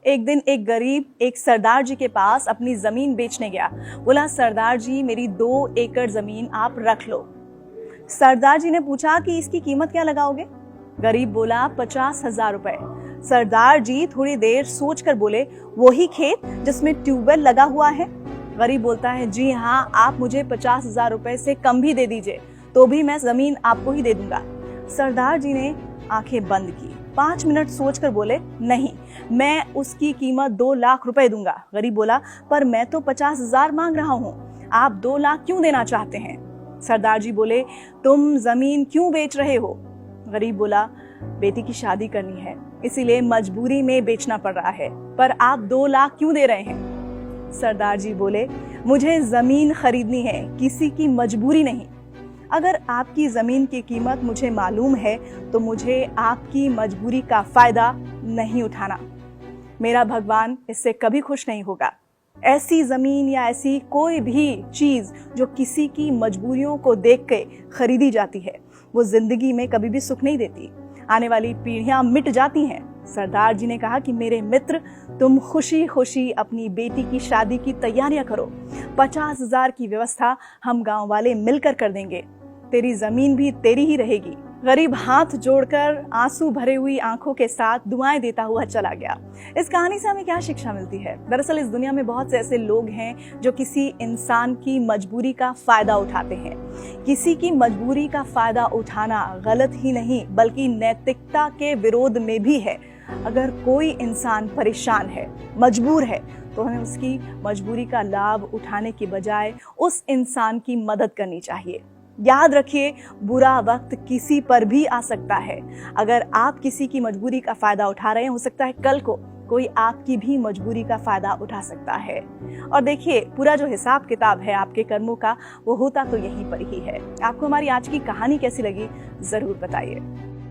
एक दिन एक गरीब एक सरदार जी के पास अपनी जमीन बेचने गया। बोला, सरदार जी मेरी 2 एकड़ जमीन आप रख लो। सरदार जी ने पूछा कि इसकी कीमत क्या लगाओगे? गरीब बोला, 50,000 रुपए। सरदार जी थोड़ी देर सोचकर बोले, वही खेत जिसमें ट्यूबवेल लगा हुआ है? गरीब बोलता है, जी हाँ, आप मुझे 50,000 रुपए से कम भी दे दीजिए तो भी मैं जमीन आपको ही दे दूंगा। सरदार जी ने आंखें बंद की, 5 मिनट सोचकर बोले, नहीं, मैं उसकी कीमत 2 लाख रुपए दूंगा। गरीब बोला, पर मैं तो 50,000 मांग रहा हूँ, आप 2 लाख क्यों देना चाहते हैं? सरदार जी बोले, तुम जमीन क्यों बेच रहे हो? गरीब बोला, बेटी की शादी करनी है, इसीलिए मजबूरी में बेचना पड़ रहा है, पर आप 2 लाख क्यों दे रहे हैं? सरदार जी बोले, मुझे जमीन खरीदनी है, किसी की मजबूरी नहीं। अगर आपकी जमीन की कीमत मुझे मालूम है तो मुझे आपकी मजबूरी का फायदा नहीं उठाना। मेरा भगवान इससे कभी खुश नहीं होगा। ऐसी जमीन या ऐसी कोई भी चीज जो किसी की मजबूरियों को देख के खरीदी जाती है, वो जिंदगी में कभी भी सुख नहीं देती। आने वाली पीढ़ियां मिट जाती हैं। सरदार जी ने कहा कि मेरे मित्र, तुम खुशी खुशी अपनी बेटी की शादी की तैयारियां करो। 50,000 की व्यवस्था हम गांव वाले मिलकर कर देंगे। तेरी जमीन भी तेरी ही रहेगी। गरीब हाथ जोड़कर आंसू भरे हुई आंखों के साथ दुआएं देता हुआ चला गया। इस कहानी से हमें क्या शिक्षा मिलती है? दरअसल इस दुनिया में बहुत से ऐसे लोग हैं जो किसी इंसान की मजबूरी का फायदा उठाते हैं। किसी की मजबूरी का फायदा उठाना गलत ही नहीं बल्कि नैतिकता के विरोध में भी है। अगर कोई इंसान परेशान है, मजबूर है, तो हमें उसकी मजबूरी का लाभ उठाने के बजाय उस इंसान की मदद करनी चाहिए। याद रखिए, बुरा वक्त किसी पर भी आ सकता है। अगर आप किसी की मजबूरी का फायदा उठा रहे हैं, हो सकता है कल को कोई आपकी भी मजबूरी का फायदा उठा सकता है। और देखिए, पूरा जो हिसाब किताब है आपके कर्मों का, वो होता तो यहीं पर ही है। आपको हमारी आज की कहानी कैसी लगी, जरूर बताइए।